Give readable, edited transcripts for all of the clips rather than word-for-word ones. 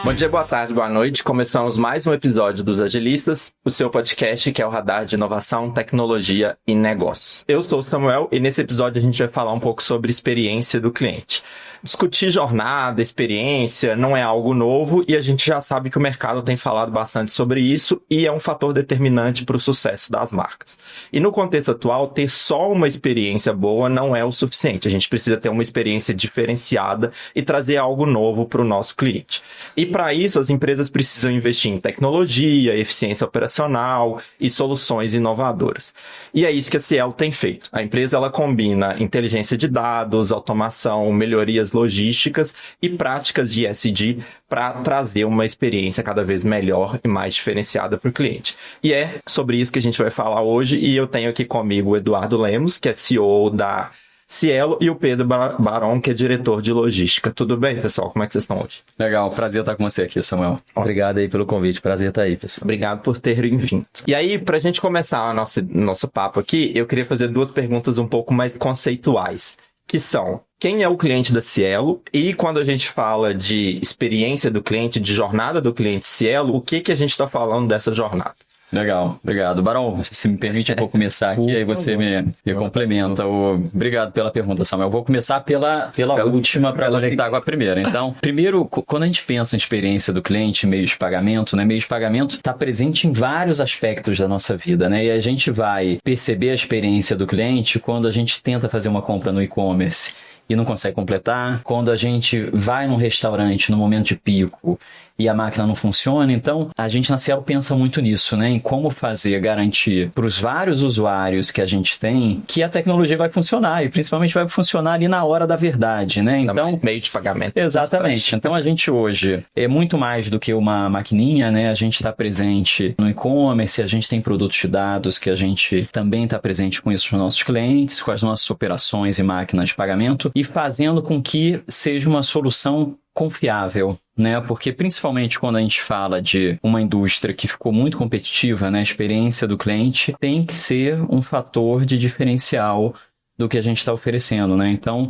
Bom dia, boa tarde, boa noite. Começamos mais um episódio dos Agilistas, o seu podcast que é o radar de inovação, tecnologia e negócios. Eu sou o Samuel e nesse episódio a gente vai falar um pouco sobre experiência do cliente. Discutir jornada, experiência, não é algo novo e a gente já sabe que o mercado tem falado bastante sobre isso e é um fator determinante para o sucesso das marcas. E no contexto atual, ter só uma experiência boa não é o suficiente. A gente precisa ter uma experiência diferenciada e trazer algo novo para o nosso cliente. E para isso, as empresas precisam investir em tecnologia, eficiência operacional e soluções inovadoras. E é isso que a Cielo tem feito. A empresa ela combina inteligência de dados, automação, melhorias logísticas e práticas de ESG para trazer uma experiência cada vez melhor e mais diferenciada para o cliente. E é sobre isso que a gente vai falar hoje e eu tenho aqui comigo o Eduardo Lemos, que é CEO da Cielo, e o Pedro Baron, que é diretor de logística. Tudo bem, pessoal? Como é que vocês estão hoje? Legal, prazer estar com você aqui, Samuel. Obrigado aí pelo convite, prazer estar aí, pessoal. Obrigado por terem vindo. E aí, pra gente começar nosso papo aqui, eu queria fazer duas perguntas um pouco mais conceituais, que são: quem é o cliente da Cielo? E quando a gente fala de experiência do cliente, de jornada do cliente Cielo, o que a gente está falando dessa jornada? Legal, obrigado. Barão, se me permite, eu vou começar aqui, aí você me complementa. Obrigado pela pergunta, Samuel. Eu vou começar pela última para conectar com a primeira. Então, primeiro, quando a gente pensa em experiência do cliente, meio de pagamento, né? Meio de pagamento está presente em vários aspectos da nossa vida, né? E a gente vai perceber a experiência do cliente quando a gente tenta fazer uma compra no e-commerce e não consegue completar, quando a gente vai num restaurante no momento de pico e a máquina não funciona. Então, a gente na Cielo pensa muito nisso, né? Em como garantir para os vários usuários que a gente tem que a tecnologia vai funcionar e principalmente vai funcionar ali na hora da verdade, né? Então, meio de pagamento. Exatamente. Então, a gente hoje é muito mais do que uma maquininha, né? A gente está presente no e-commerce, a gente tem produtos de dados que a gente também está presente com isso nos nossos clientes, com as nossas operações e máquinas de pagamento e fazendo com que seja uma solução confiável, né? Porque principalmente quando a gente fala de uma indústria que ficou muito competitiva, né? A experiência do cliente tem que ser um fator de diferencial do que a gente está oferecendo, né? Então,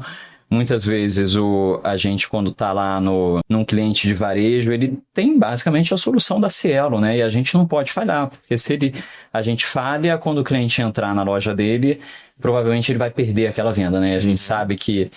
muitas vezes a gente, quando está lá num cliente de varejo, ele tem basicamente a solução da Cielo, né? E a gente não pode falhar, porque se a gente falha, quando o cliente entrar na loja dele, provavelmente ele vai perder aquela venda, né? A gente sabe que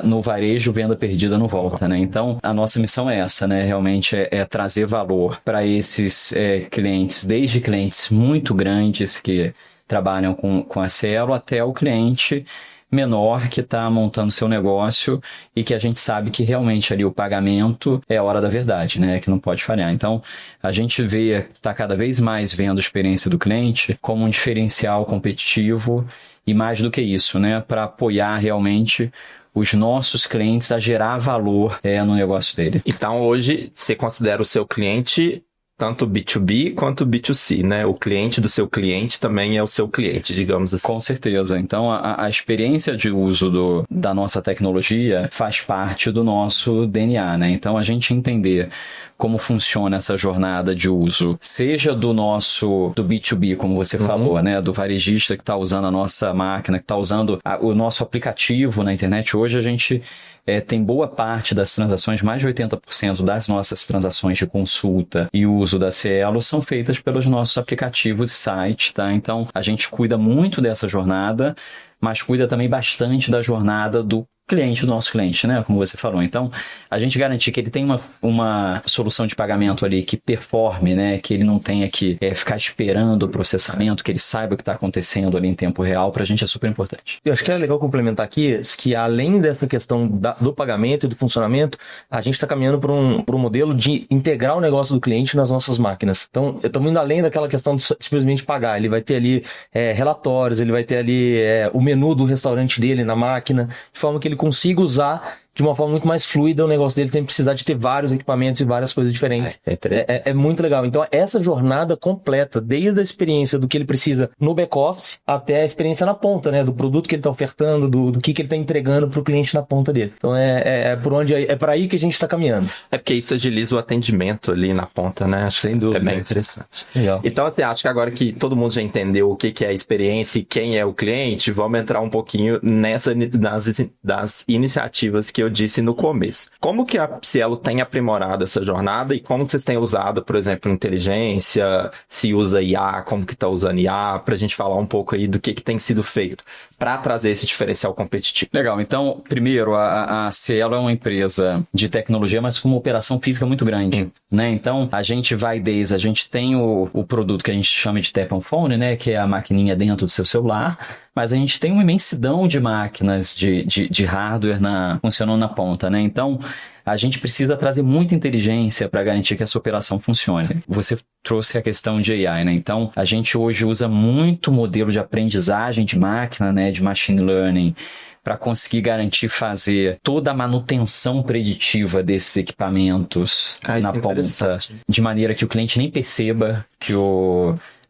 no varejo, venda perdida não volta, né? Então, a nossa missão é essa, né? Realmente é trazer valor para esses clientes, desde clientes muito grandes que trabalham com a Cielo até o cliente menor que está montando seu negócio e que a gente sabe que realmente ali o pagamento é a hora da verdade, né? Que não pode falhar. Então, a gente está cada vez mais vendo a experiência do cliente como um diferencial competitivo e mais do que isso, né? Para apoiar realmente os nossos clientes a gerar valor no negócio dele. Então, hoje, você considera o seu cliente tanto B2B quanto B2C, né? O cliente do seu cliente também é o seu cliente, digamos assim. Com certeza. Então, a experiência de uso da nossa tecnologia faz parte do nosso DNA, né? Então, a gente entender como funciona essa jornada de uso, seja do B2B, como você falou, né? Do varejista que está usando a nossa máquina, que está usando o nosso aplicativo na internet. Hoje a gente tem boa parte das transações, mais de 80% das nossas transações de consulta e uso da Cielo são feitas pelos nossos aplicativos e sites, tá? Então, a gente cuida muito dessa jornada, mas cuida também bastante da jornada do cliente do nosso cliente, né? Como você falou. Então, a gente garantir que ele tem uma solução de pagamento ali que performe, né? Que ele não tenha que ficar esperando o processamento, que ele saiba o que está acontecendo ali em tempo real, para a gente é super importante. Eu acho que é legal complementar aqui que além dessa questão do pagamento e do funcionamento, a gente está caminhando para um modelo de integrar o negócio do cliente nas nossas máquinas. Então, estamos indo além daquela questão de simplesmente pagar. Ele vai ter ali relatórios, ele vai ter ali o menu do restaurante dele na máquina, de forma que ele consiga usar de uma forma muito mais fluida o negócio dele, sem precisar de ter vários equipamentos e várias coisas diferentes. É muito legal. Então, essa jornada completa, desde a experiência do que ele precisa no back-office até a experiência na ponta, né? Do produto que ele está ofertando, do que ele está entregando para o cliente na ponta dele. Então, é para aí que a gente está caminhando. É porque isso agiliza o atendimento ali na ponta, né? Acho Sem dúvida. É bem interessante. Legal. Então, assim, acho que agora que todo mundo já entendeu o que é a experiência e quem é o cliente, vamos entrar um pouquinho das iniciativas que eu disse no começo. Como que a Cielo tem aprimorado essa jornada e como vocês têm usado, por exemplo, inteligência, se usa IA, como que está usando IA, para a gente falar um pouco aí do que tem sido feito para trazer esse diferencial competitivo. Legal, então, primeiro, a Cielo é uma empresa de tecnologia, mas com uma operação física muito grande, né? Então, a gente tem o produto que a gente chama de Tap on Phone, né? Que é a maquininha dentro do seu celular, mas a gente tem uma imensidão de máquinas de hardware funcionando na ponta, né? Então, a gente precisa trazer muita inteligência para garantir que essa operação funcione. Você trouxe a questão de AI, né? Então, a gente hoje usa muito modelo de aprendizagem de máquina, né? De machine learning, para conseguir garantir fazer toda a manutenção preditiva desses equipamentos na ponta, de maneira que o cliente nem perceba que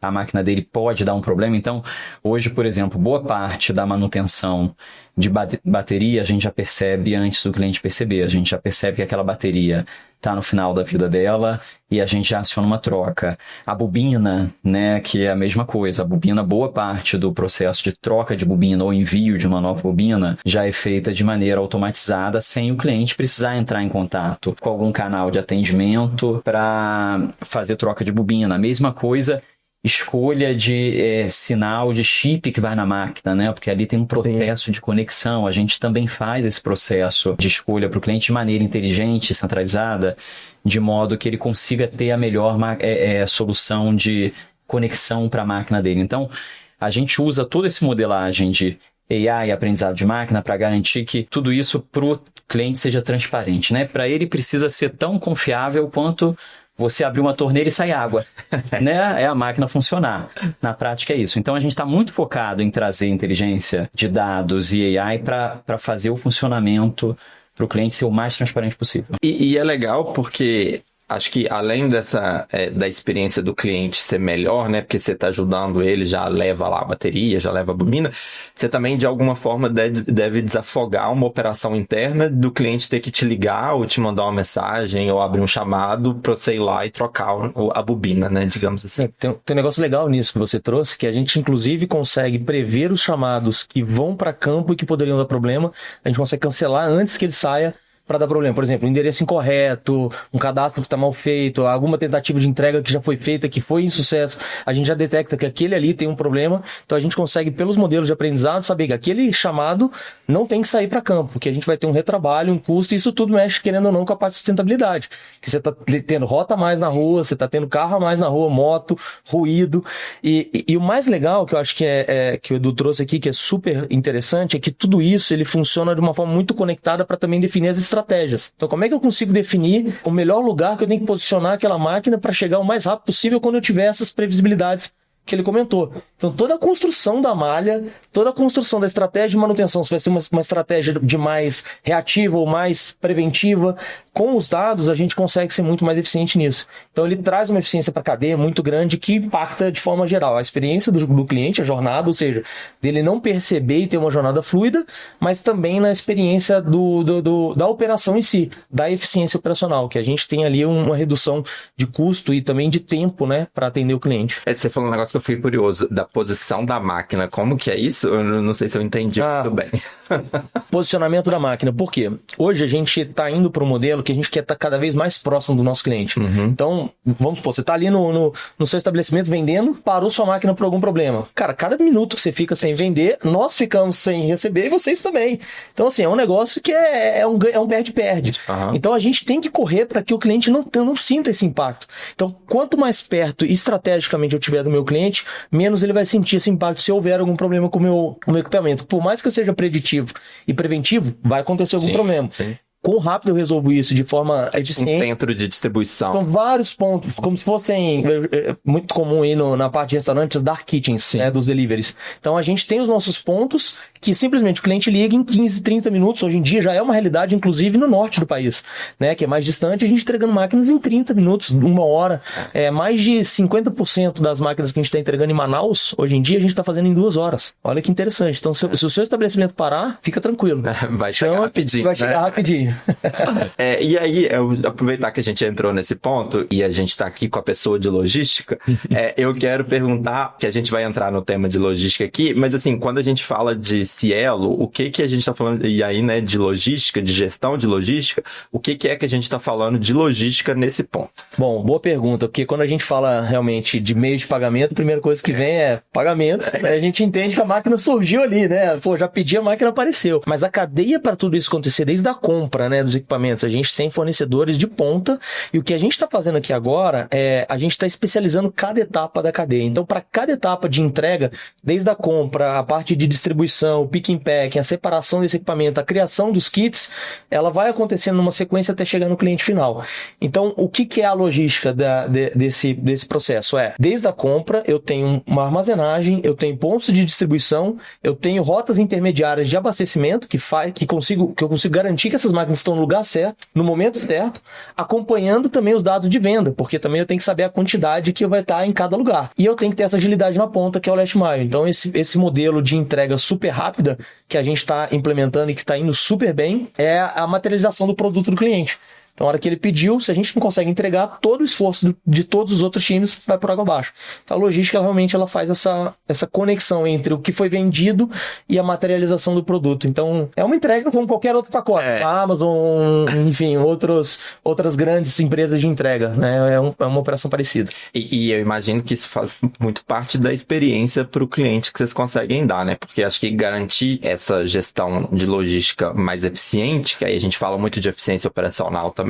a máquina dele pode dar um problema. Então, hoje, por exemplo, boa parte da manutenção de bateria a gente já percebe antes do cliente perceber. A gente já percebe que aquela bateria está no final da vida dela e a gente já aciona uma troca. A bobina, né, que é a mesma coisa. A bobina, boa parte do processo de troca de bobina ou envio de uma nova bobina já é feita de maneira automatizada, sem o cliente precisar entrar em contato com algum canal de atendimento para fazer troca de bobina. A mesma coisa, escolha de sinal de chip que vai na máquina, né? Porque ali tem um processo de conexão. A gente também faz esse processo de escolha para o cliente de maneira inteligente, centralizada, de modo que ele consiga ter a melhor solução de conexão para a máquina dele. Então, a gente usa toda essa modelagem de AI, aprendizado de máquina, para garantir que tudo isso para o cliente seja transparente, né? Para ele precisa ser tão confiável quanto você abrir uma torneira e sai água, né? É a máquina funcionar. Na prática é isso. Então, a gente está muito focado em trazer inteligência de dados e AI para fazer o funcionamento para o cliente ser o mais transparente possível. E é legal porque acho que além da experiência do cliente ser melhor, né? Porque você está ajudando ele, já leva lá a bateria, já leva a bobina, você também de alguma forma deve desafogar uma operação interna do cliente ter que te ligar ou te mandar uma mensagem ou abrir um chamado para você ir lá e trocar a bobina, né? Digamos assim. Tem um negócio legal nisso que você trouxe, que a gente inclusive consegue prever os chamados que vão para campo e que poderiam dar problema. A gente consegue cancelar antes que ele saia para dar problema. Por exemplo, um endereço incorreto, um cadastro que está mal feito, alguma tentativa de entrega que já foi feita, que foi insucesso, a gente já detecta que aquele ali tem um problema, então a gente consegue, pelos modelos de aprendizado, saber que aquele chamado não tem que sair para campo, porque a gente vai ter um retrabalho, um custo, e isso tudo mexe, querendo ou não, com a parte de sustentabilidade. Que você está tendo rota a mais na rua, você está tendo carro a mais na rua, moto, ruído, e o mais legal, que eu acho que que o Edu trouxe aqui, que é super interessante, é que tudo isso ele funciona de uma forma muito conectada para também definir as estratégias. Então, como é que eu consigo definir o melhor lugar que eu tenho que posicionar aquela máquina para chegar o mais rápido possível quando eu tiver essas previsibilidades que ele comentou? Então, toda a construção da malha, toda a construção da estratégia de manutenção, se vai ser uma estratégia de mais reativa ou mais preventiva, com os dados a gente consegue ser muito mais eficiente nisso. Então, ele traz uma eficiência para a cadeia muito grande que impacta de forma geral a experiência do cliente, a jornada, ou seja, dele não perceber e ter uma jornada fluida, mas também na experiência da operação em si, da eficiência operacional, que a gente tem ali uma redução de custo e também de tempo, né, para atender o cliente. Você falou um negócio que eu fiquei curioso, da posição da máquina. Como que é isso? Eu não sei se eu entendi muito bem. Posicionamento da máquina. Por quê? Hoje a gente está indo para um modelo que a gente quer estar cada vez mais próximo do nosso cliente. Então, vamos supor, você está ali no seu estabelecimento vendendo, parou sua máquina por algum problema. Cara, cada minuto que você fica sem vender, nós ficamos sem receber e vocês também. Então, assim, é um negócio que é um perde-perde. Então, a gente tem que correr para que o cliente não sinta esse impacto. Então, quanto mais perto estrategicamente eu tiver do meu cliente, menos ele vai sentir esse impacto se houver algum problema com o meu equipamento. Por mais que eu seja preditivo e preventivo, vai acontecer algum problema. Sim. quão rápido eu resolvo isso de forma Um eficiente. centro de distribuição. São vários pontos, como se fossem, muito comum aí na parte de restaurantes, dark kitchens, né, dos deliveries. Então a gente tem os nossos pontos que simplesmente o cliente liga em 15, 30 minutos. Hoje em dia já é uma realidade, inclusive no norte do país, né, que é mais distante, a gente entregando máquinas em 30 minutos, 1 hora. Mais de 50% das máquinas que a gente está entregando em Manaus, hoje em dia, a gente está fazendo em 2 horas. Olha que interessante. Então, se o seu estabelecimento parar, fica tranquilo. Vai chegar rapidinho. Vai chegar rapidinho. E aí, aproveitar que a gente entrou nesse ponto e a gente está aqui com a pessoa de logística, eu quero perguntar, que a gente vai entrar no tema de logística aqui, mas assim, quando a gente fala de Cielo, o que a gente está falando, e aí, né, de logística, de gestão de logística, o que é que a gente está falando de logística nesse ponto? Bom, boa pergunta, porque quando a gente fala realmente de meio de pagamento, a primeira coisa que vem é pagamentos. A gente entende que a máquina surgiu ali, né? Pô, já pedi, a máquina apareceu. Mas a cadeia para tudo isso acontecer, desde a compra, né, dos equipamentos, a gente tem fornecedores de ponta, e o que a gente está fazendo aqui agora a gente está especializando cada etapa da cadeia. Então, para cada etapa de entrega, desde a compra, a parte de distribuição, o pick and pack, a separação desse equipamento, a criação dos kits, ela vai acontecendo numa sequência até chegar no cliente final. Então, o que é a logística desse processo? Desde a compra, eu tenho uma armazenagem, eu tenho pontos de distribuição, eu tenho rotas intermediárias de abastecimento que eu consigo garantir que essas máquinas estão no lugar certo, no momento certo, acompanhando também os dados de venda, porque também eu tenho que saber a quantidade que vai estar em cada lugar. E eu tenho que ter essa agilidade na ponta, que é o last mile. Então, esse modelo de entrega super rápida que a gente está implementando e que está indo super bem é a materialização do produto do cliente. Então, na hora que ele pediu, se a gente não consegue entregar, todo o esforço de todos os outros times vai por água abaixo. Então, a logística realmente ela faz essa conexão entre o que foi vendido e a materialização do produto. Então, é uma entrega como qualquer outro pacote. Amazon, enfim, outras grandes empresas de entrega, né? É uma operação parecida. E eu imagino que isso faz muito parte da experiência para o cliente que vocês conseguem dar, né? Porque acho que garantir essa gestão de logística mais eficiente, que aí a gente fala muito de eficiência operacional também,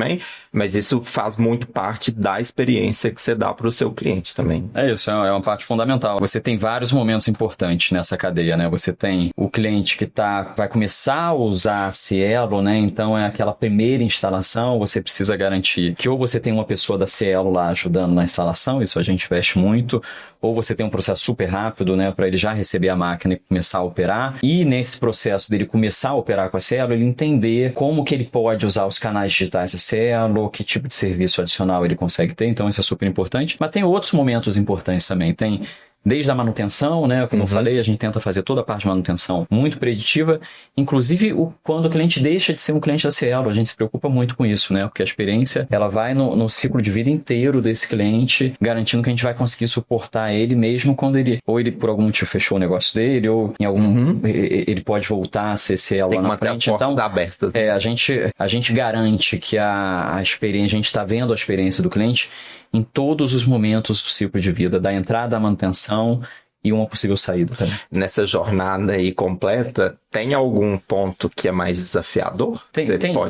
mas isso faz muito parte da experiência que você dá para o seu cliente também. É isso, é uma parte fundamental. Você tem vários momentos importantes nessa cadeia, né? Você tem o cliente que vai começar a usar a Cielo, né? Então é aquela primeira instalação, você precisa garantir que ou você tem uma pessoa da Cielo lá ajudando na instalação, isso a gente investe muito, ou você tem um processo super rápido, né, para ele já receber a máquina e começar a operar. E nesse processo dele começar a operar com a Cielo, ele entender como que ele pode usar os canais digitais da Cielo, que tipo de serviço adicional ele consegue ter. Então isso é super importante. Mas tem outros momentos importantes também. Tem desde a manutenção, né? Como eu falei, a gente tenta fazer toda a parte de manutenção muito preditiva, inclusive quando o cliente deixa de ser um cliente da Cielo, a gente se preocupa muito com isso, né? Porque a experiência, ela vai no ciclo de vida inteiro desse cliente, garantindo que a gente vai conseguir suportar ele mesmo quando ele por algum motivo fechou o negócio dele, ou em algum ele pode voltar a ser Cielo lá na frente. Então, abertas, né? A gente garante que a experiência, a gente está vendo a experiência do cliente em todos os momentos do ciclo de vida, da entrada à manutenção e uma possível saída também. Nessa jornada aí completa, tem algum ponto que é mais desafiador?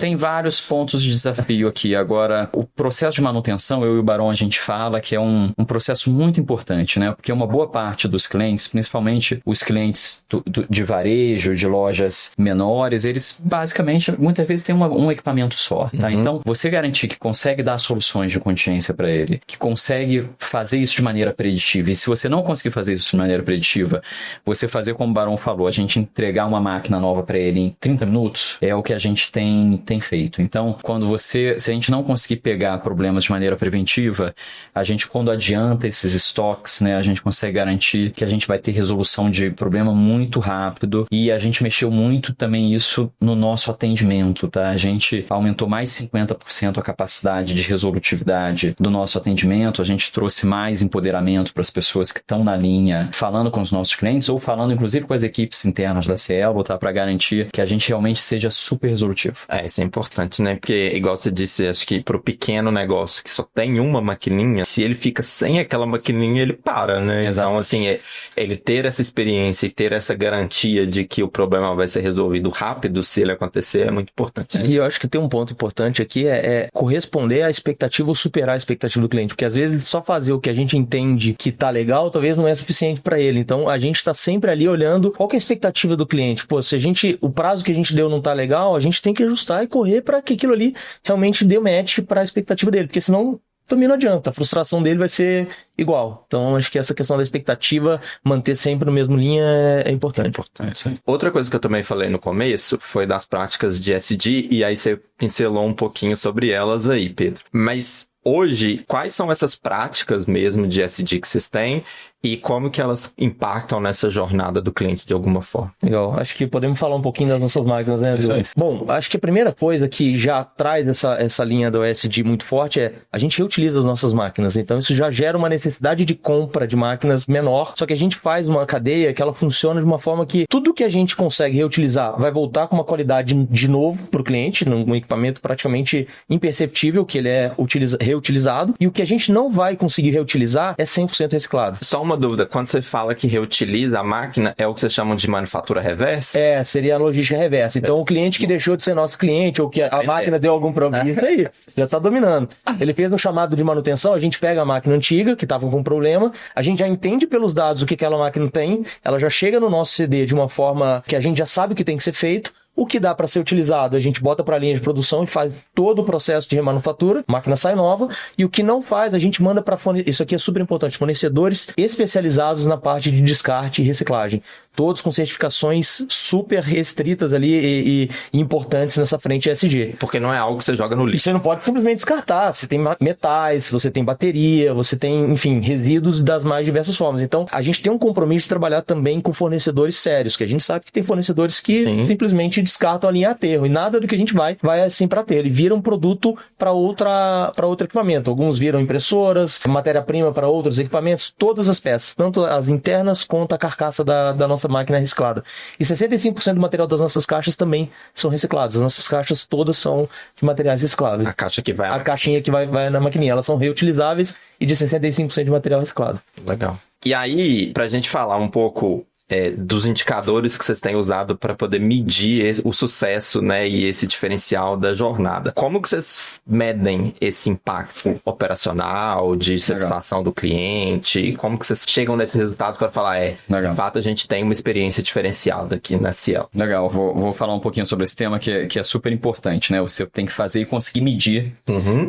Tem vários pontos de desafio aqui. Agora, o processo de manutenção, eu e o Barão, a gente fala que é um processo muito importante, né? Porque uma boa parte dos clientes, principalmente os clientes de varejo, de lojas menores, eles basicamente, muitas vezes, têm um equipamento só, tá? Então, você garantir que consegue dar soluções de contingência para ele, que consegue fazer isso de maneira preditiva, e se você não conseguir fazer isso de maneira preditiva, você fazer como o Barão falou, a gente entregar uma máquina nova para ele em 30 minutos, é o que a gente tem feito. Então, se a gente não conseguir pegar problemas de maneira preventiva, a gente, quando adianta esses estoques, né, a gente consegue garantir que a gente vai ter resolução de problema muito rápido, e a gente mexeu muito também isso no nosso atendimento, tá? A gente aumentou mais 50% a capacidade de resolutividade do nosso atendimento, a gente trouxe mais empoderamento para as pessoas que estão na linha, falando com os nossos clientes, ou falando inclusive com as equipes internas da Cielo, tá? Para garantir que a gente realmente seja super resolutivo. Isso é importante, né? Porque, igual você disse, acho que pro pequeno negócio que só tem uma maquininha, se ele fica sem aquela maquininha, ele para, né? Exato. Então, assim, ele ter essa experiência e ter essa garantia de que o problema vai ser resolvido rápido, se ele acontecer, é muito importante. E eu acho que tem um ponto importante aqui, é corresponder à expectativa ou superar a expectativa do cliente, porque às vezes só fazer o que a gente entende que tá legal, talvez não é suficiente para ele. Então, a gente tá sempre ali olhando qual que é a expectativa do cliente. pô, se o prazo que a gente deu não tá legal, a gente tem que ajustar e correr para que aquilo ali realmente dê match para a expectativa dele, porque senão também não adianta, a frustração dele vai ser igual. Então, acho que essa questão da expectativa, manter sempre no mesmo linha é importante. Outra coisa que eu também falei no começo foi das práticas de SD, e aí você pincelou um pouquinho sobre elas aí, Pedro. Mas hoje, quais são essas práticas mesmo de SD que vocês têm e como que elas impactam nessa jornada do cliente de alguma forma? Legal, acho que podemos falar um pouquinho das nossas máquinas, né, Edu? Bom, acho que a primeira coisa que já traz essa linha do SD muito forte é a gente reutiliza as nossas máquinas, então isso já gera uma necessidade de compra de máquinas menor, só que a gente faz uma cadeia que ela funciona de uma forma que tudo que a gente consegue reutilizar vai voltar com uma qualidade de novo para o cliente, num equipamento praticamente imperceptível que ele é reutilizado, e o que a gente não vai conseguir reutilizar é 100% reciclado. Só uma dúvida, quando você fala que reutiliza a máquina, é o que vocês chamam de manufatura reversa? Seria a logística reversa. Então, o cliente que deixou de ser nosso cliente ou que a máquina deu algum problema, isso aí, já está dominando. Ele fez um chamado de manutenção, a gente pega a máquina antiga, que estava com problema, a gente já entende pelos dados o que aquela máquina tem, ela já chega no nosso CD de uma forma que a gente já sabe o que tem que ser feito. O que dá para ser utilizado, a gente bota para a linha de produção e faz todo o processo de remanufatura, a máquina sai nova, e o que não faz, a gente manda para isso aqui é super importante, fornecedores especializados na parte de descarte e reciclagem. Todos com certificações super restritas ali e importantes nessa frente ESG. Porque não é algo que você joga no lixo. Você não pode simplesmente descartar. Você tem metais, você tem bateria, você tem, enfim, resíduos das mais diversas formas. Então, a gente tem um compromisso de trabalhar também com fornecedores sérios, que a gente sabe que tem fornecedores que simplesmente descartam a linha a aterro. E nada do que a gente vai assim para aterro. Ele vira um produto para outro equipamento. Alguns viram impressoras, matéria-prima para outros equipamentos, todas as peças, tanto as internas quanto a carcaça da nossa máquina reciclada. E 65% do material das nossas caixas também são reciclados. As nossas caixas todas são de materiais recicláveis. A caixa que vai... A caixinha que vai na maquininha. Elas são reutilizáveis e de 65% de material reciclado. Legal. E aí, pra gente falar um pouco dos indicadores que vocês têm usado para poder medir o sucesso, né, e esse diferencial da jornada. Como que vocês medem esse impacto operacional, de satisfação do cliente? Como que vocês chegam nesses resultados para falar, de fato a gente tem uma experiência diferenciada aqui na Cielo? Legal, vou falar um pouquinho sobre esse tema que é super importante, né? Você tem que fazer e conseguir medir,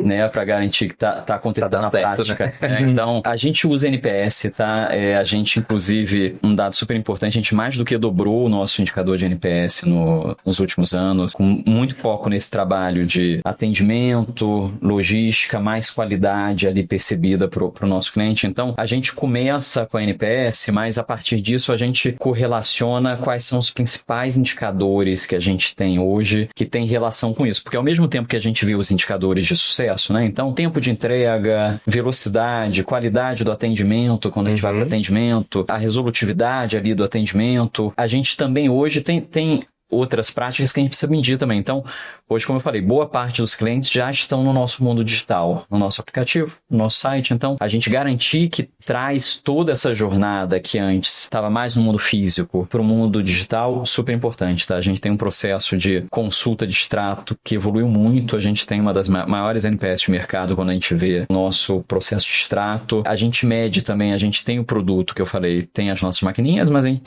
né, para garantir que tá acontecendo na prática. Né? Então, a gente usa NPS, tá? A gente, inclusive, um dado super importante, a gente mais do que dobrou o nosso indicador de NPS nos últimos anos, com muito foco nesse trabalho de atendimento, logística, mais qualidade ali percebida para o nosso cliente. Então, a gente começa com a NPS, mas a partir disso a gente correlaciona quais são os principais indicadores que a gente tem hoje que tem relação com isso. Porque ao mesmo tempo que a gente viu os indicadores de sucesso, né? Então, tempo de entrega, velocidade, qualidade do atendimento, quando a gente vai para o atendimento, a resolutividade ali do atendimento. A gente também hoje tem outras práticas que a gente precisa medir também. Então, hoje, como eu falei, boa parte dos clientes já estão no nosso mundo digital, no nosso aplicativo, no nosso site. Então, a gente garantir que traz toda essa jornada que antes estava mais no mundo físico para o mundo digital, super importante, tá? A gente tem um processo de consulta de extrato que evoluiu muito. A gente tem uma das maiores NPS de mercado quando a gente vê o nosso processo de extrato. A gente mede também, a gente tem o produto que eu falei, tem as nossas maquininhas, mas a gente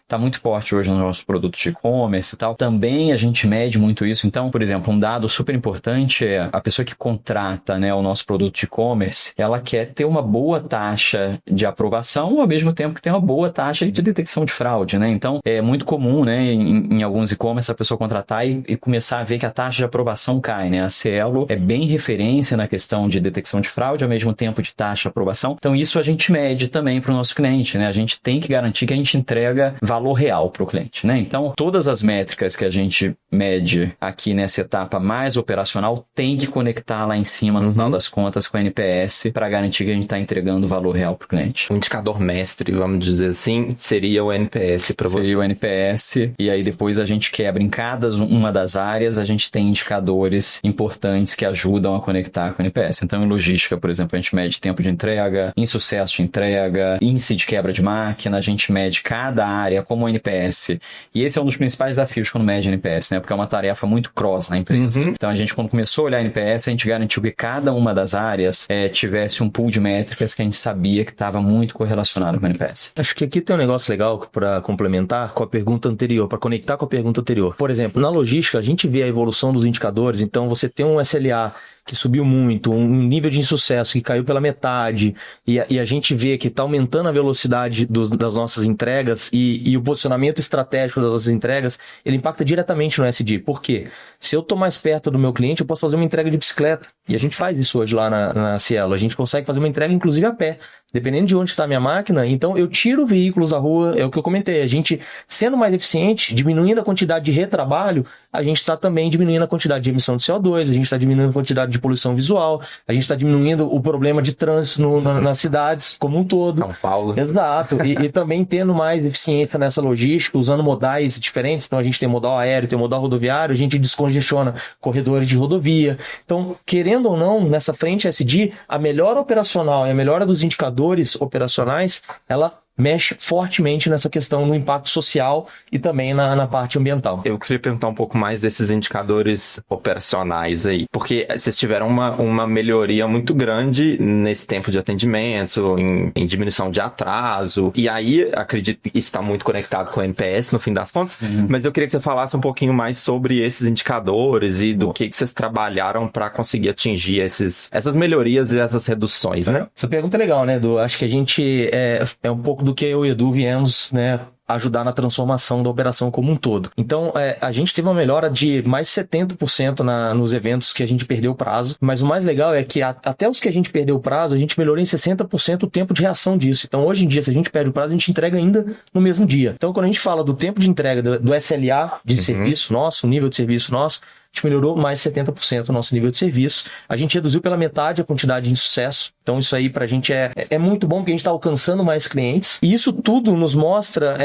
está muito forte hoje nos nossos produtos de e-commerce e tal. Também a gente mede muito isso. Então, por exemplo, um dado super importante é a pessoa que contrata, né, o nosso produto de e-commerce, ela quer ter uma boa taxa de aprovação, ao mesmo tempo que tem uma boa taxa de detecção de fraude, né? Então, é muito comum, né, em alguns e-commerce a pessoa contratar e começar a ver que a taxa de aprovação cai, né? A Cielo é bem referência na questão de detecção de fraude, ao mesmo tempo de taxa de aprovação. Então, isso a gente mede também para o nosso cliente, né? A gente tem que garantir que a gente entrega valor real para o cliente, né? Então, todas as métricas que a gente mede aqui nessa etapa mais operacional tem que conectar lá em cima, no final das contas, com a NPS para garantir que a gente está entregando valor real para o cliente. O indicador mestre, vamos dizer assim, seria o NPS para você. Seria o NPS, e aí depois a gente quebra em cada uma das áreas, a gente tem indicadores importantes que ajudam a conectar com o NPS. Então, em logística, por exemplo, a gente mede tempo de entrega, insucesso de entrega, índice de quebra de máquina, a gente mede cada área como o NPS. E esse é um dos principais desafios quando mede NPS, né? Porque é uma tarefa muito cross na empresa. Então, a gente, quando começou a olhar NPS, a gente garantiu que cada uma das áreas tivesse um pool de métricas que a gente sabia que estava muito correlacionado com o NPS. Acho que aqui tem um negócio legal para complementar com a pergunta anterior, para conectar com a pergunta anterior. Por exemplo, na logística, a gente vê a evolução dos indicadores, então você tem um SLA que subiu muito, um nível de insucesso que caiu pela metade, e a gente vê que está aumentando a velocidade das nossas entregas e o posicionamento estratégico das nossas entregas, ele impacta diretamente no SD. Por quê? Se eu estou mais perto do meu cliente, eu posso fazer uma entrega de bicicleta. E a gente faz isso hoje lá na Cielo. A gente consegue fazer uma entrega, inclusive, a pé. Dependendo de onde está a minha máquina, então eu tiro veículos da rua, é o que eu comentei. A gente, sendo mais eficiente, diminuindo a quantidade de retrabalho, a gente está também diminuindo a quantidade de emissão de CO2, a gente está diminuindo a quantidade de poluição visual, a gente está diminuindo o problema de trânsito nas cidades como um todo. São Paulo. Exato. E também tendo mais eficiência nessa logística, usando modais diferentes. Então a gente tem modal aéreo, tem modal rodoviário, a gente descongestiona corredores de rodovia. Então, querendo ou não, nessa frente SD, a melhora operacional e a melhora dos indicadores operacionais, ela mexe fortemente nessa questão do impacto social e também na parte ambiental. Eu queria perguntar um pouco mais desses indicadores operacionais aí, porque vocês tiveram uma melhoria muito grande nesse tempo de atendimento, em diminuição de atraso, e aí acredito que isso está muito conectado com o NPS no fim das contas, mas eu queria que você falasse um pouquinho mais sobre esses indicadores e do que vocês trabalharam para conseguir atingir essas melhorias e essas reduções, né? Essa pergunta é legal, né, Edu? Acho que a gente é um pouco do que eu e o Edu viemos, né, ajudar na transformação da operação como um todo. Então, a gente teve uma melhora de mais 70% nos eventos que a gente perdeu o prazo, mas o mais legal é que até os que a gente perdeu o prazo, a gente melhorou em 60% o tempo de reação disso. Então, hoje em dia, se a gente perde o prazo, a gente entrega ainda no mesmo dia. Então, quando a gente fala do tempo de entrega do SLA de serviço nosso, o nível de serviço nosso, a gente melhorou mais 70% o nosso nível de serviço. A gente reduziu pela metade a quantidade de insucesso. Então isso aí pra gente é muito bom, porque a gente está alcançando mais clientes. E isso tudo nos mostra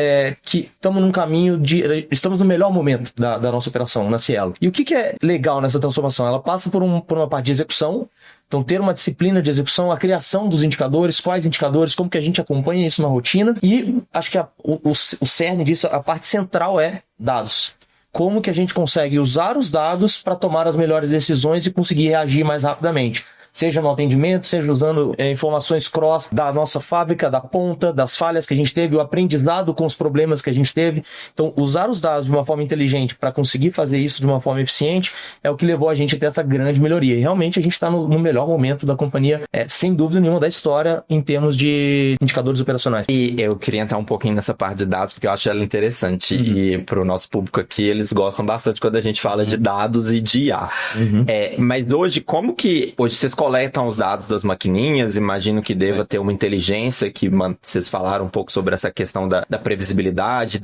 que estamos num caminho estamos no melhor momento da nossa operação na Cielo. E o que é legal nessa transformação? Ela passa por uma parte de execução. Então, ter uma disciplina de execução, a criação dos indicadores, quais indicadores, como que a gente acompanha isso na rotina. E acho que o cerne disso, a parte central é dados. Como que a gente consegue usar os dados para tomar as melhores decisões e conseguir reagir mais rapidamente. Seja no atendimento, seja usando informações cross da nossa fábrica, da ponta, das falhas que a gente teve, o aprendizado com os problemas que a gente teve. Então, usar os dados de uma forma inteligente para conseguir fazer isso de uma forma eficiente é o que levou a gente a ter essa grande melhoria. E realmente a gente está no melhor momento da companhia, sem dúvida nenhuma, da história em termos de indicadores operacionais. E eu queria entrar um pouquinho nessa parte de dados, porque eu acho ela interessante. E para o nosso público aqui, eles gostam bastante quando a gente fala de dados e de IA. Mas hoje, como que... Hoje vocês coletam os dados das maquininhas, imagino que deva ter uma inteligência que vocês falaram um pouco sobre essa questão da previsibilidade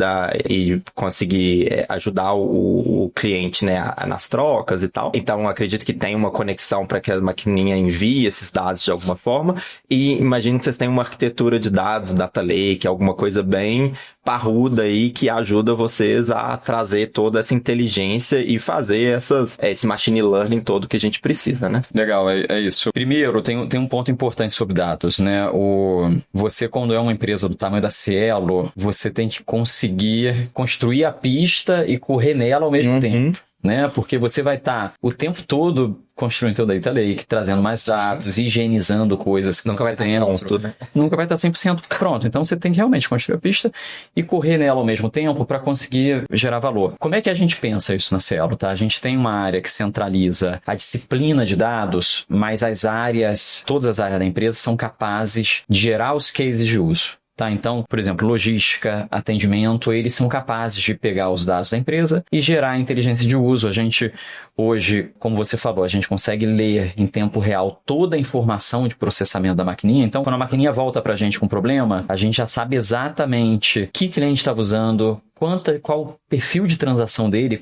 e conseguir ajudar o cliente, né, nas trocas e tal. Então, acredito que tem uma conexão para que a maquininha envie esses dados de alguma forma e imagino que vocês têm uma arquitetura de dados, data lake, alguma coisa bem parruda aí que ajuda vocês a trazer toda essa inteligência e fazer esse machine learning todo que a gente precisa, né? Legal, é isso. Primeiro, tem um ponto importante sobre dados, né? Você, quando é uma empresa do tamanho da Cielo, você tem que conseguir construir a pista e correr nela ao mesmo tempo, né? Porque você vai estar o tempo todo construindo o data lake, trazendo mais dados, higienizando coisas que nunca vai estar pronto, né? Nunca vai estar 100% pronto. Então, você tem que realmente construir a pista e correr nela ao mesmo tempo para conseguir gerar valor. Como é que a gente pensa isso na Cielo, tá? A gente tem uma área que centraliza a disciplina de dados, mas todas as áreas da empresa são capazes de gerar os cases de uso. Tá, então, por exemplo, logística, atendimento, eles são capazes de pegar os dados da empresa e gerar inteligência de uso. A gente, hoje, como você falou, a gente consegue ler em tempo real toda a informação de processamento da maquininha. Então, quando a maquininha volta para a gente com problema, a gente já sabe exatamente que cliente estava usando, qual o perfil de transação dele,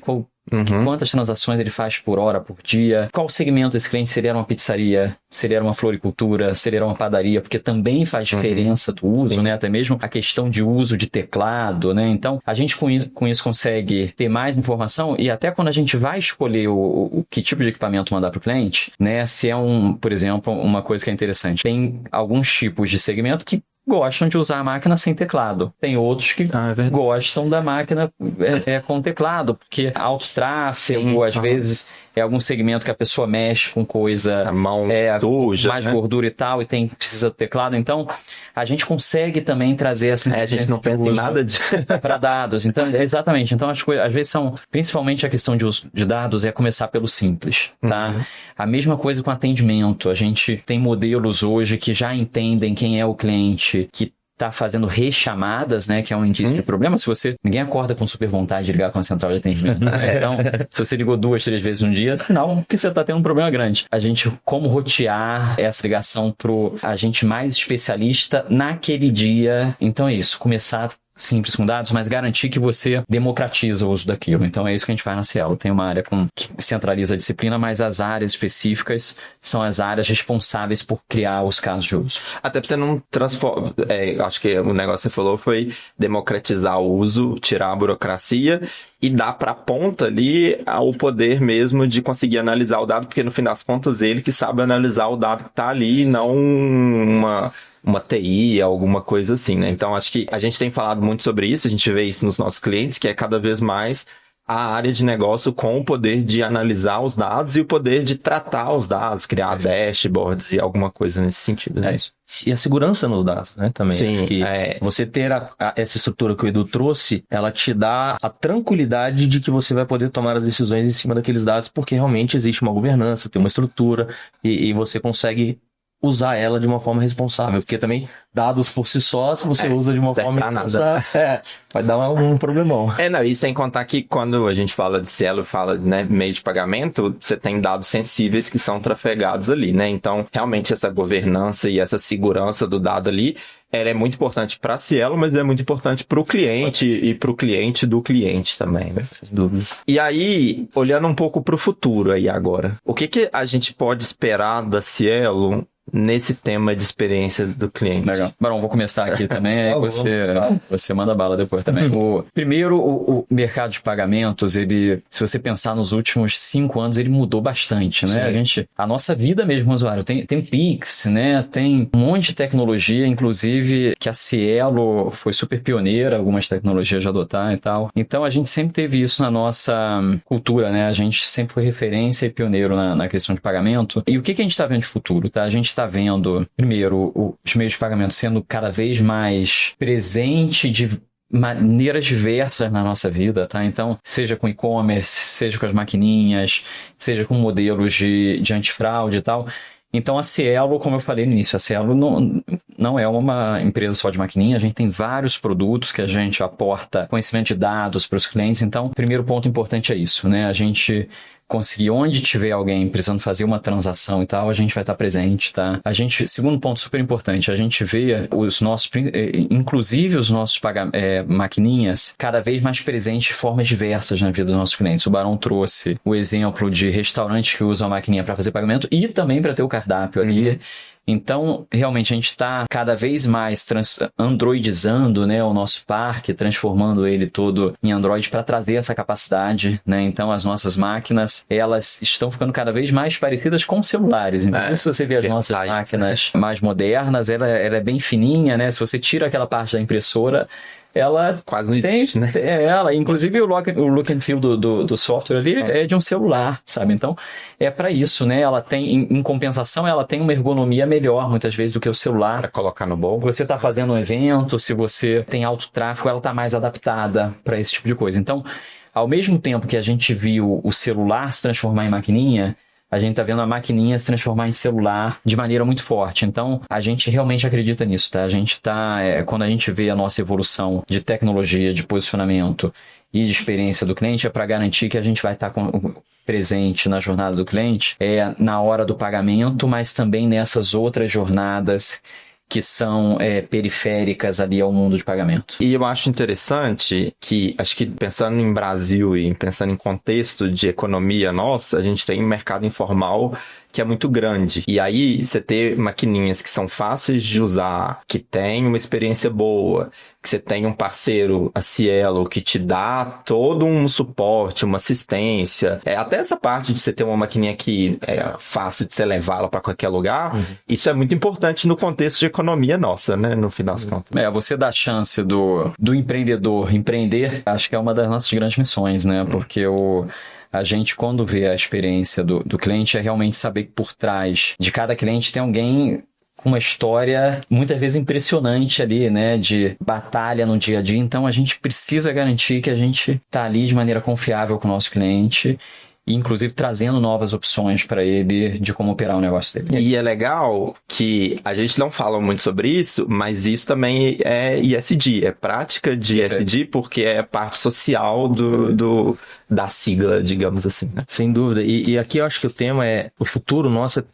quantas transações ele faz por hora, por dia, qual segmento desse cliente, se ele era uma pizzaria, se ele era uma floricultura, se ele era uma padaria, porque também faz diferença do uso, né? Até mesmo a questão de uso de teclado, né? Então, a gente com isso consegue ter mais informação e até quando a gente vai escolher que tipo de equipamento mandar para o cliente, né? Se é por exemplo, uma coisa que é interessante, tem alguns tipos de segmento que gostam de usar a máquina sem teclado. Tem outros que gostam da máquina com teclado, porque alto tráfego, às vezes é algum segmento que a pessoa mexe com coisa a mão suja, mais gordura e tal, e precisa do teclado. Então, a gente consegue também trazer essa a gente não pensa em nada para dados. Então, exatamente. Então, as coisas, às vezes principalmente a questão de uso de dados é começar pelo simples, tá? A mesma coisa com atendimento. A gente tem modelos hoje que já entendem quem é o cliente, que tá fazendo rechamadas, né, que é um indício de problema. Ninguém acorda com super vontade de ligar com a central de atendimento, né? Então, se você ligou 2, 3 vezes no dia, é sinal que você tá tendo um problema grande. A gente, como rotear essa ligação pro agente mais especialista naquele dia. Então é isso, começar simples com dados, mas garantir que você democratiza o uso daquilo. Então é isso que a gente faz na Cielo. Tem uma área que centraliza a disciplina, mas as áreas específicas são as áreas responsáveis por criar os casos de uso. Até para você não transformar... acho que o negócio que você falou foi democratizar o uso, tirar a burocracia e dar para a ponta ali o poder mesmo de conseguir analisar o dado, porque no fim das contas ele que sabe analisar o dado que está ali, não uma TI, alguma coisa assim, né? Então, acho que a gente tem falado muito sobre isso, a gente vê isso nos nossos clientes, que é cada vez mais a área de negócio com o poder de analisar os dados e o poder de tratar os dados, criar dashboards e alguma coisa nesse sentido. Né? É isso. E a segurança nos dados, né, também. Sim, que você ter essa estrutura que o Edu trouxe, ela te dá a tranquilidade de que você vai poder tomar as decisões em cima daqueles dados, porque realmente existe uma governança, tem uma estrutura e você consegue usar ela de uma forma responsável, porque também dados por si só, se você usa de uma forma irresponsável, vai dar um problemão. E sem contar que quando a gente fala de Cielo, fala, né, meio de pagamento, você tem dados sensíveis que são trafegados ali, né? Então, realmente essa governança e essa segurança do dado ali, ela é muito importante para a Cielo, mas é muito importante para o cliente e para o cliente do cliente também, né? Sem dúvida. E aí, olhando um pouco para o futuro aí agora, o que a gente pode esperar da Cielo nesse tema de experiência do cliente? Legal. Barão, vou começar aqui também, aí você manda bala depois também. Primeiro, o mercado de pagamentos, se você pensar nos últimos 5 anos, ele mudou bastante, né? A nossa vida mesmo, usuário, tem Pix, né? Tem um monte de tecnologia, inclusive que a Cielo foi super pioneira, algumas tecnologias de adotar e tal. Então, a gente sempre teve isso na nossa cultura, né? A gente sempre foi referência e pioneiro na questão de pagamento. E o que a gente está vendo de futuro, tá? A gente está vendo, primeiro, os meios de pagamento sendo cada vez mais presente de maneiras diversas na nossa vida, tá? Então, seja com e-commerce, seja com as maquininhas, seja com modelos de antifraude e tal. Então, a Cielo, como eu falei no início, a Cielo não é uma empresa só de maquininha, a gente tem vários produtos que a gente aporta conhecimento de dados para os clientes. Então, o primeiro ponto importante é isso, né? A gente conseguir, onde tiver alguém precisando fazer uma transação e tal, a gente vai estar presente, tá? Segundo ponto super importante, a gente vê inclusive os nossos maquininhas, cada vez mais presentes de formas diversas na vida dos nossos clientes. O Barão trouxe o exemplo de restaurantes que usam a maquininha para fazer pagamento e também para ter o cardápio ali. Então, realmente, a gente está cada vez mais androidizando, né, o nosso parque, transformando ele todo em Android para trazer essa capacidade, né? Então, as nossas máquinas, elas estão ficando cada vez mais parecidas com celulares. Então, se você vê as nossas máquinas mais modernas, ela é bem fininha, né? Se você tira aquela parte da impressora, ela quase não existe, né? Inclusive o look and feel do software ali é de um celular, sabe? Então, é para isso, né? Ela tem, em compensação, ela tem uma ergonomia melhor, muitas vezes, do que o celular. Para colocar no bolso. Se você está fazendo um evento, se você tem alto tráfego, ela está mais adaptada para esse tipo de coisa. Então, ao mesmo tempo que a gente viu o celular se transformar em maquininha, a gente está vendo a maquininha se transformar em celular de maneira muito forte. Então, a gente realmente acredita nisso, tá? A gente está, quando a gente vê a nossa evolução de tecnologia, de posicionamento e de experiência do cliente, é para garantir que a gente vai estar presente na jornada do cliente, na hora do pagamento, mas também nessas outras jornadas que são periféricas ali ao mundo de pagamento. E eu acho interessante que, acho que pensando em Brasil e pensando em contexto de economia nossa, a gente tem um mercado informal que é muito grande. E aí, você ter maquininhas que são fáceis de usar, que tem uma experiência boa, que você tem um parceiro, a Cielo, que te dá todo um suporte, uma assistência. Até essa parte de você ter uma maquininha que é fácil de você levá-la para qualquer lugar, isso é muito importante no contexto de economia nossa, né? No final das contas. Você dá a chance do empreendedor empreender, acho que é uma das nossas grandes missões, né? Porque a gente, quando vê a experiência do cliente, é realmente saber que por trás de cada cliente tem alguém com uma história muitas vezes impressionante ali, né, de batalha no dia a dia. Então a gente precisa garantir que a gente está ali de maneira confiável com o nosso cliente, e inclusive trazendo novas opções para ele de como operar o negócio dele. E é legal que a gente não fala muito sobre isso, mas isso também é ESG, é prática de ESG, porque é parte social da sigla, digamos assim, né? Sem dúvida. E aqui eu acho que o tema é o futuro nosso,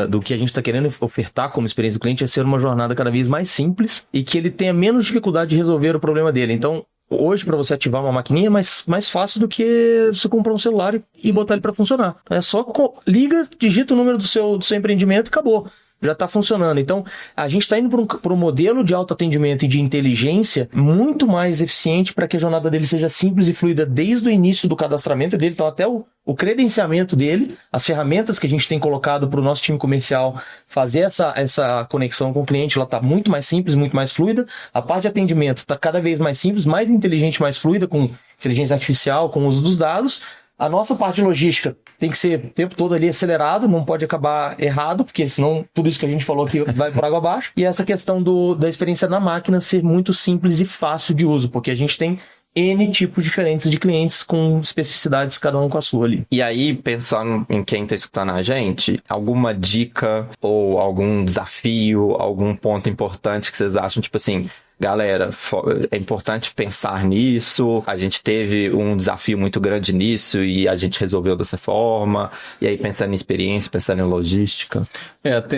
do que a gente está querendo ofertar como experiência do cliente, é ser uma jornada cada vez mais simples e que ele tenha menos dificuldade de resolver o problema dele. Então, hoje, para você ativar uma maquininha, é mais fácil do que você comprar um celular e botar ele para funcionar. Então, é só liga, digita o número do seu empreendimento e acabou. Já está funcionando. Então, a gente está indo para um modelo de autoatendimento e de inteligência muito mais eficiente para que a jornada dele seja simples e fluida desde o início do cadastramento dele, então até o credenciamento dele, as ferramentas que a gente tem colocado para o nosso time comercial fazer essa conexão com o cliente, ela está muito mais simples, muito mais fluida. A parte de atendimento está cada vez mais simples, mais inteligente, mais fluida, com inteligência artificial, com o uso dos dados. A nossa parte de logística tem que ser o tempo todo ali acelerado, não pode acabar errado, porque senão tudo isso que a gente falou aqui vai por água abaixo. E essa questão da experiência na máquina ser muito simples e fácil de uso, porque a gente tem N tipos diferentes de clientes com especificidades, cada um com a sua ali. E aí, pensando em quem está escutando a gente, alguma dica ou algum desafio, algum ponto importante que vocês acham, tipo assim... Galera, é importante pensar nisso, a gente teve um desafio muito grande nisso e a gente resolveu dessa forma, e aí pensando em experiência, pensando em logística.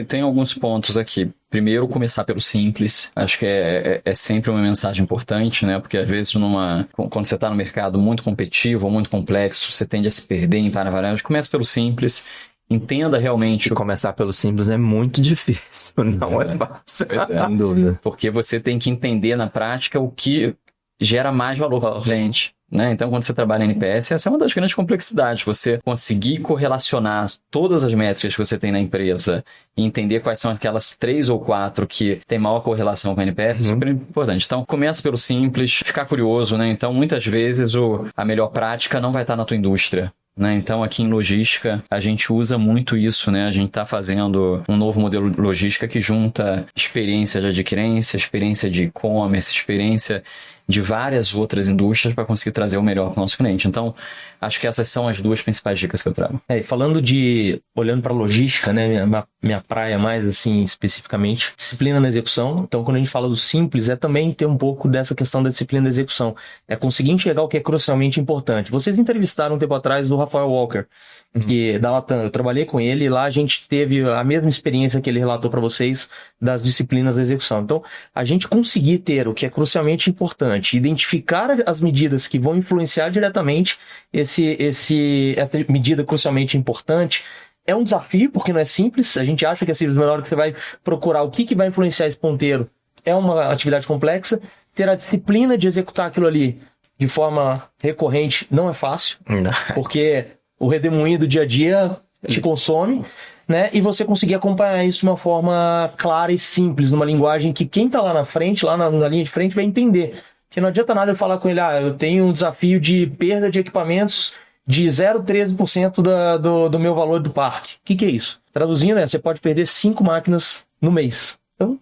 Tem alguns pontos aqui. Primeiro, começar pelo simples. Acho que é sempre uma mensagem importante, né? Porque às vezes quando você está no mercado muito competitivo ou muito complexo, você tende a se perder em várias variáveis. Começa pelo simples. Entenda realmente... E começar pelo simples é muito difícil, não é fácil. Sem dúvida. Porque você tem que entender na prática o que gera mais valor para o cliente, né? Então, quando você trabalha em NPS, essa é uma das grandes complexidades. Você conseguir correlacionar todas as métricas que você tem na empresa e entender quais são aquelas 3 ou 4 que tem maior correlação com a NPS é super importante. Então, começa pelo simples, ficar curioso, né? Então, muitas vezes, a melhor prática não vai estar na tua indústria. Né? Então, aqui em logística, a gente usa muito isso, né? A gente está fazendo um novo modelo de logística que junta experiência de adquirência, experiência de e-commerce, experiência de várias outras indústrias para conseguir trazer o melhor para o nosso cliente. Então, acho que essas são as duas principais dicas que eu trago. E falando olhando para logística, né, minha praia mais assim, especificamente, disciplina na execução. Então, quando a gente fala do simples, é também ter um pouco dessa questão da disciplina da execução. É conseguir enxergar o que é crucialmente importante. Vocês entrevistaram um tempo atrás o Rafael Walker, que da Latam. Eu trabalhei com ele e lá a gente teve a mesma experiência que ele relatou para vocês das disciplinas da execução. Então, a gente conseguir ter o que é crucialmente importante, identificar as medidas que vão influenciar diretamente essa medida crucialmente importante, é um desafio, porque não é simples. A gente acha que é simples, mas na hora que você vai procurar o que vai influenciar esse ponteiro, é uma atividade complexa. Ter a disciplina de executar aquilo ali de forma recorrente não é fácil, porque o redemoinho do dia a dia te consome, né? E você conseguir acompanhar isso de uma forma clara e simples, numa linguagem que quem está lá na frente, lá na linha de frente, vai entender. Porque não adianta nada eu falar com ele, eu tenho um desafio de perda de equipamentos de 0,13% do meu valor do parque. O que é isso? Traduzindo, você pode perder 5 máquinas no mês. Então,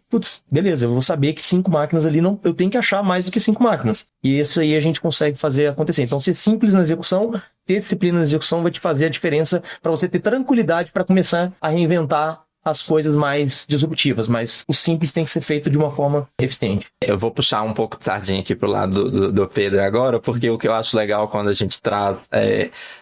beleza, eu vou saber que 5 máquinas ali, eu tenho que achar mais do que 5 máquinas. E isso aí a gente consegue fazer acontecer. Então, ser simples na execução, ter disciplina na execução vai te fazer a diferença para você ter tranquilidade para começar a reinventar as coisas mais disruptivas, mas o simples tem que ser feito de uma forma eficiente. Eu vou puxar um pouco de sardinha aqui pro lado do Pedro agora, porque o que eu acho legal quando a gente traz,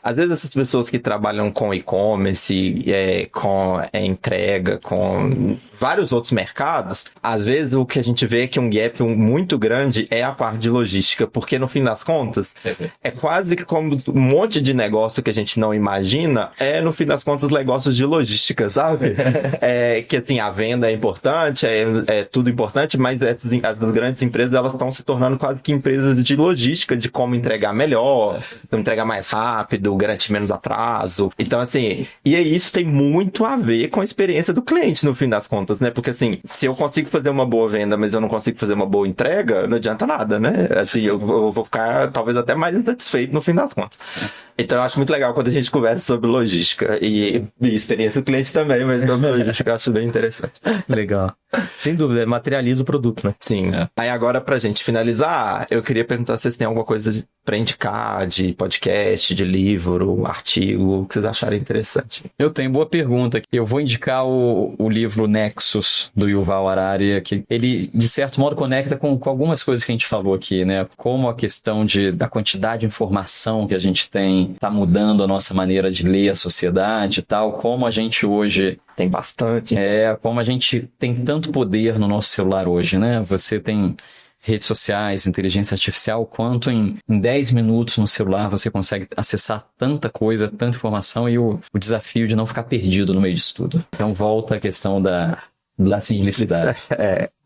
às vezes essas pessoas que trabalham com e-commerce, com entrega, com vários outros mercados, às vezes o que a gente vê é que um gap muito grande é a parte de logística, porque no fim das contas, é quase que como um monte de negócio que a gente não imagina, no fim das contas, negócios de logística, sabe? Que assim, a venda é importante, é tudo importante, mas as grandes empresas, elas estão se tornando quase que empresas de logística, de como entregar melhor, como entregar mais rápido, garantir menos atraso. Então, assim, e aí isso tem muito a ver com a experiência do cliente, no fim das contas, né? Porque, assim, se eu consigo fazer uma boa venda, mas eu não consigo fazer uma boa entrega, não adianta nada, né? Assim, eu vou ficar talvez até mais insatisfeito no fim das contas. Então, eu acho muito legal quando a gente conversa sobre logística e experiência do cliente também, mas sobre logística eu acho bem interessante. Legal. Sem dúvida, materializa o produto, né? Sim. Aí agora, pra gente finalizar, eu queria perguntar se vocês têm alguma coisa pra indicar de podcast, de livro, artigo, o que vocês acharem interessante. Eu tenho boa pergunta. Eu vou indicar o livro Nexus, do Yuval Harari, que ele, de certo modo, conecta com algumas coisas que a gente falou aqui, né? Como a questão da quantidade de informação que a gente tem tá mudando a nossa maneira de ler a sociedade e tal, como a gente hoje... Tem bastante. Como a gente tem tanto poder no nosso celular hoje, né? Você tem redes sociais, inteligência artificial, quanto em 10 minutos no celular você consegue acessar tanta coisa, tanta informação e o desafio de não ficar perdido no meio disso tudo. Então volta a questão da simplicidade.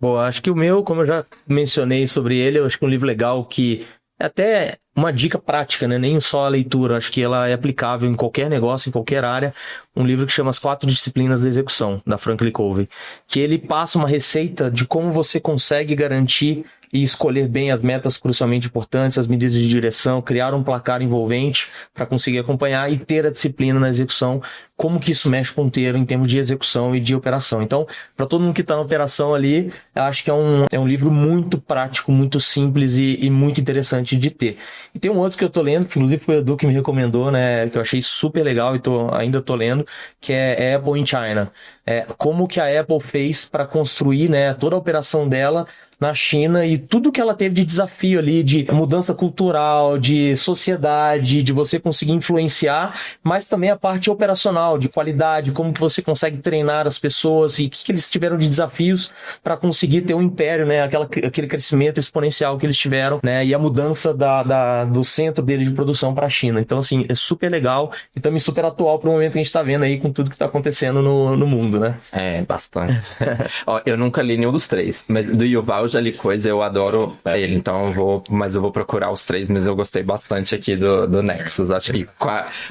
Bom, acho que o meu, como eu já mencionei sobre ele, eu acho que é um livro legal que é até uma dica prática, né? Nem só a leitura, acho que ela é aplicável em qualquer negócio, em qualquer área. Um livro que chama As 4 Disciplinas da Execução, da Franklin Covey, que ele passa uma receita de como você consegue garantir e escolher bem as metas crucialmente importantes, as medidas de direção, criar um placar envolvente para conseguir acompanhar e ter a disciplina na execução, como que isso mexe ponteiro em termos de execução e de operação. Então, para todo mundo que está na operação ali, eu acho que é um livro muito prático, muito simples e muito interessante de ter. E tem um outro que eu tô lendo, que inclusive foi o Edu que me recomendou, né, que eu achei super legal e ainda tô lendo, que é Apple in China. Como que a Apple fez para construir, né, toda a operação dela na China e tudo que ela teve de desafio ali, de mudança cultural, de sociedade, de você conseguir influenciar, mas também a parte operacional, de qualidade, como que você consegue treinar as pessoas e o que eles tiveram de desafios para conseguir ter um império, né, aquele crescimento exponencial que eles tiveram, né, e a mudança do centro deles de produção para a China. Então, assim, é super legal e também super atual para o momento que a gente está vendo aí com tudo que está acontecendo no mundo, né? Bastante. Ó, eu nunca li nenhum dos três, mas do Yuval eu já li coisa, eu adoro ele, então eu vou procurar os três, mas eu gostei bastante aqui do Nexus, acho que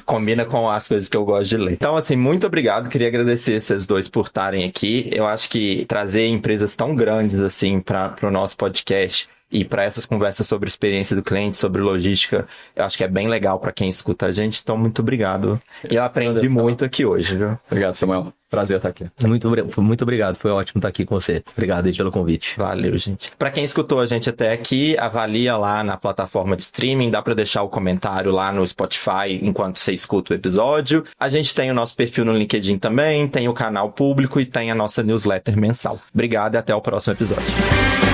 combina com as coisas que eu gosto de ler. Então, assim, muito obrigado, queria agradecer esses dois por estarem aqui. Eu acho que trazer empresas tão grandes assim para o nosso podcast e para essas conversas sobre experiência do cliente, sobre logística, eu acho que é bem legal para quem escuta a gente, então muito obrigado. E eu aprendi muito aqui hoje, viu? Obrigado, Samuel. Prazer estar aqui. Muito obrigado, foi ótimo estar aqui com você. Obrigado aí pelo convite. Valeu, gente. Para quem escutou a gente até aqui, avalia lá na plataforma de streaming, dá para deixar o comentário lá no Spotify enquanto você escuta o episódio. A gente tem o nosso perfil no LinkedIn também, tem o canal público e tem a nossa newsletter mensal. Obrigado e até o próximo episódio.